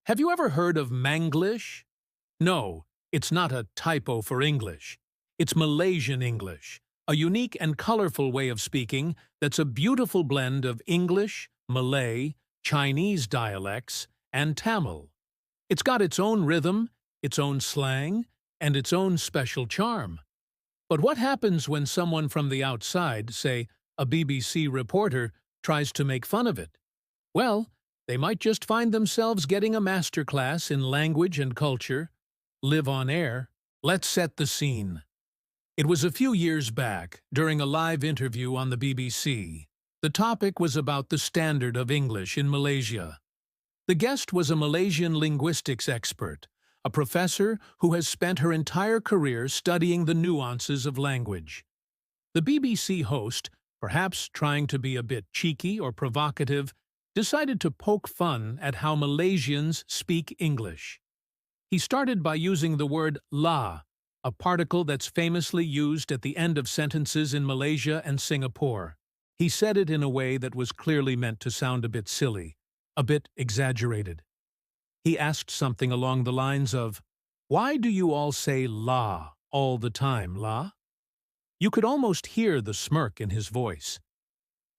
Have you ever heard of Manglish? No, it's not a typo for English. It's Malaysian English, a unique and colorful way of speaking that's a beautiful blend of English, Malay, Chinese dialects, and Tamil. It's got its own rhythm, its own slang, and its own special charm. But what happens when someone from the outside, say a BBC reporter, tries to make fun of it? Well, they might just find themselves getting a masterclass in language and culture. Live on air. Let's set the scene. It was a few years back, during a live interview on the BBC. The topic was about the standard of English in Malaysia. The guest was a Malaysian linguistics expert, a professor who has spent her entire career studying the nuances of language. The BBC host, perhaps trying to be a bit cheeky or provocative, decided to poke fun at how Malaysians speak English. He started by using the word la, a particle that's famously used at the end of sentences in Malaysia and Singapore. He said it in a way that was clearly meant to sound a bit silly, a bit exaggerated. He asked something along the lines of, "Why do you all say la all the time, la?" You could almost hear the smirk in his voice.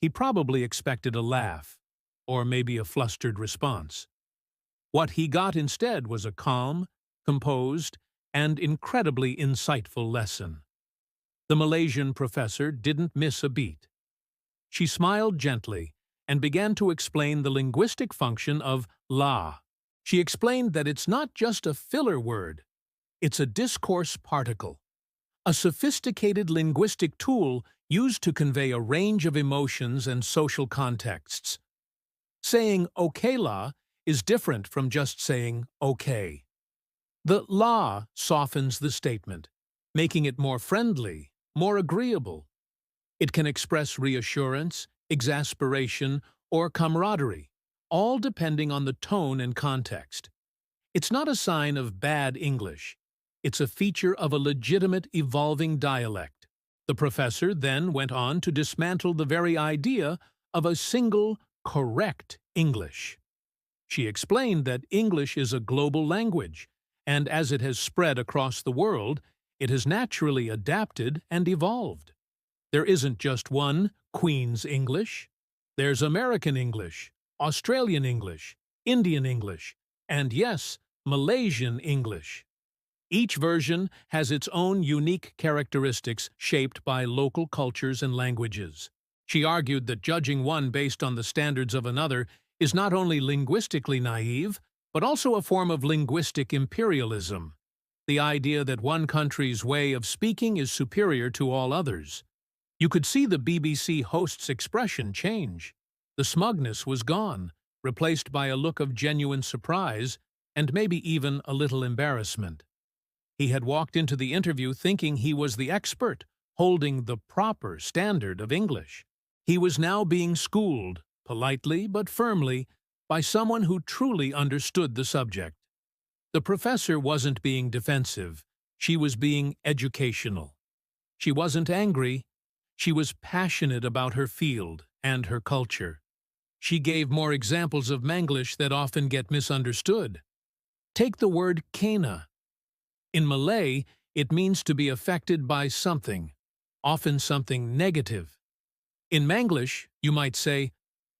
He probably expected a laugh, or maybe a flustered response. What he got instead was a calm, composed, and incredibly insightful lesson. The Malaysian professor didn't miss a beat. She smiled gently and began to explain the linguistic function of la. She explained that it's not just a filler word, it's a discourse particle, a sophisticated linguistic tool used to convey a range of emotions and social contexts. Saying okay la is different from just saying okay. The la softens the statement, making it more friendly, more agreeable. It can express reassurance, exasperation, or camaraderie, all depending on the tone and context. It's not a sign of bad English. It's a feature of a legitimate evolving dialect. The professor then went on to dismantle the very idea of a single, correct English. She explained that English is a global language, and as it has spread across the world, it has naturally adapted and evolved. There isn't just one Queen's English. There's American English, Australian English, Indian English, and yes, Malaysian English. Each version has its own unique characteristics shaped by local cultures and languages. She argued that judging one based on the standards of another is not only linguistically naive, but also a form of linguistic imperialism, the idea that one country's way of speaking is superior to all others. You could see the BBC host's expression change. The smugness was gone, replaced by a look of genuine surprise and maybe even a little embarrassment. He had walked into the interview thinking he was the expert, holding the proper standard of English. He was now being schooled, politely but firmly, by someone who truly understood the subject. The professor wasn't being defensive, she was being educational. She wasn't angry, she was passionate about her field and her culture. She gave more examples of Manglish that often get misunderstood. Take the word kena. In Malay, it means to be affected by something, often something negative. In Manglish, you might say,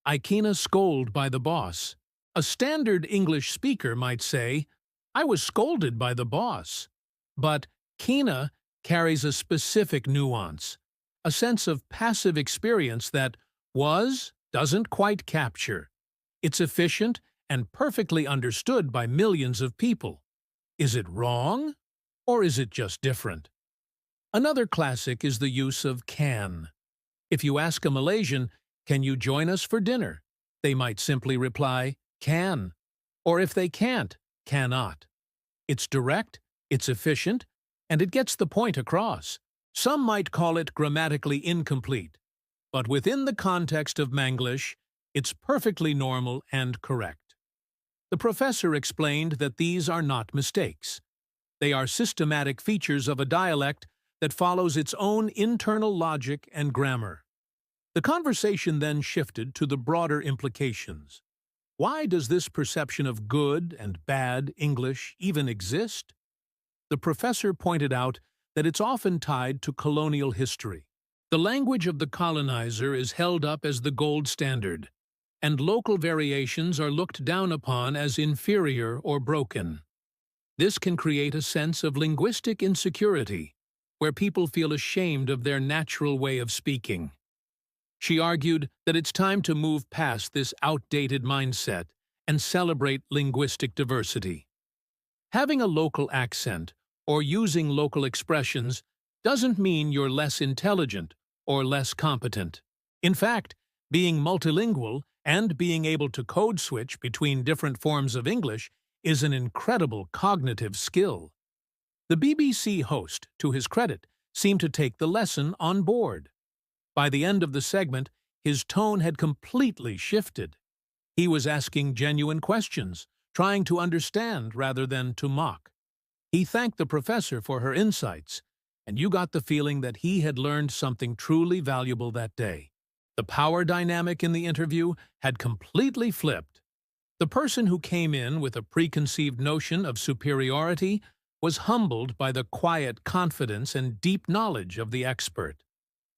"I kena scold by the boss." A standard English speaker might say, "I was scolded by the boss." But kena carries a specific nuance, a sense of passive experience that was doesn't quite capture. It's efficient and perfectly understood by millions of people. Is it wrong? Or is it just different? Another classic is the use of can. If you ask a Malaysian, "Can you join us for dinner?" they might simply reply, "Can." Or if they can't, "cannot." It's direct, it's efficient, and it gets the point across. Some might call it grammatically incomplete, but within the context of Manglish, it's perfectly normal and correct. The professor explained that these are not mistakes. They are systematic features of a dialect that follows its own internal logic and grammar. The conversation then shifted to the broader implications. Why does this perception of good and bad English even exist? The professor pointed out that it's often tied to colonial history. The language of the colonizer is held up as the gold standard, and local variations are looked down upon as inferior or broken. This can create a sense of linguistic insecurity, where people feel ashamed of their natural way of speaking. She argued that it's time to move past this outdated mindset and celebrate linguistic diversity. Having a local accent or using local expressions doesn't mean you're less intelligent or less competent. In fact, being multilingual and being able to code switch between different forms of English is an incredible cognitive skill. The BBC host, to his credit, seemed to take the lesson on board. By the end of the segment, his tone had completely shifted. He was asking genuine questions, trying to understand rather than to mock. He thanked the professor for her insights, and you got the feeling that he had learned something truly valuable that day. The power dynamic in the interview had completely flipped. The person who came in with a preconceived notion of superiority was humbled by the quiet confidence and deep knowledge of the expert.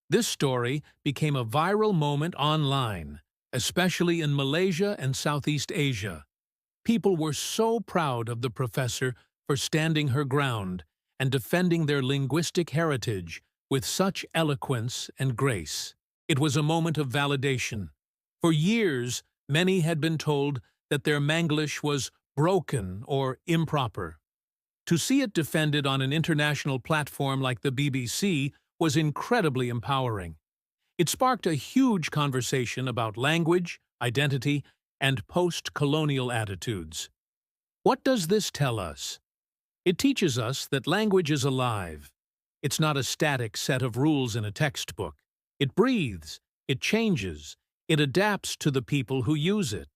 This story became a viral moment online, especially in Malaysia and Southeast Asia. People were so proud of the professor for standing her ground and defending their linguistic heritage with such eloquence and grace. It was a moment of validation. For years, many had been told that their Manglish was broken or improper. To see it defended on an international platform like the BBC was incredibly empowering. It sparked a huge conversation about language, identity, and post-colonial attitudes. What does this tell us? It teaches us that language is alive. It's not a static set of rules in a textbook. It breathes, it changes, it adapts to the people who use it.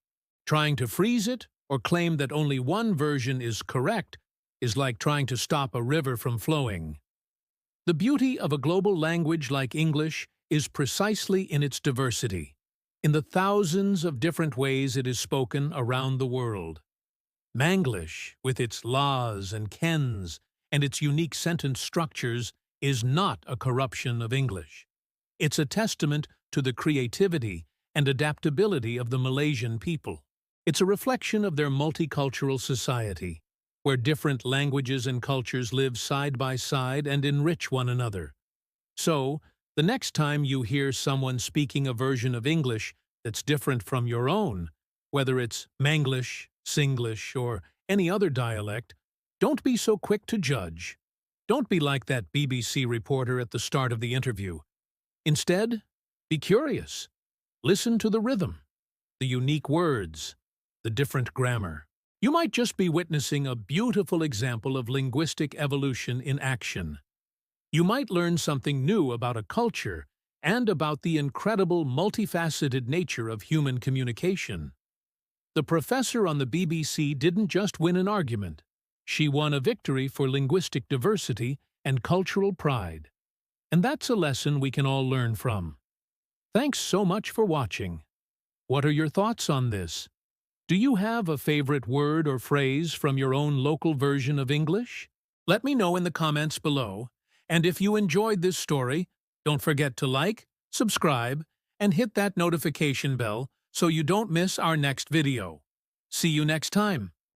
Trying to freeze it or claim that only one version is correct is like trying to stop a river from flowing. The beauty of a global language like English is precisely in its diversity, in the thousands of different ways it is spoken around the world. Manglish, with its laws and kens and its unique sentence structures, is not a corruption of English. It's a testament to the creativity and adaptability of the Malaysian people. It's a reflection of their multicultural society, where different languages and cultures live side by side and enrich one another. So, the next time you hear someone speaking a version of English that's different from your own, whether it's Manglish, Singlish, or any other dialect, don't be so quick to judge. Don't be like that BBC reporter at the start of the interview. Instead, be curious. Listen to the rhythm, the unique words, the different grammar. You might just be witnessing a beautiful example of linguistic evolution in action. You might learn something new about a culture and about the incredible multifaceted nature of human communication. The professor on the BBC didn't just win an argument. She won a victory for linguistic diversity and cultural pride. And that's a lesson we can all learn from. Thanks so much for watching. What are your thoughts on this? Do you have a favorite word or phrase from your own local version of English? Let me know in the comments below. And if you enjoyed this story, don't forget to like, subscribe, and hit that notification bell so you don't miss our next video. See you next time.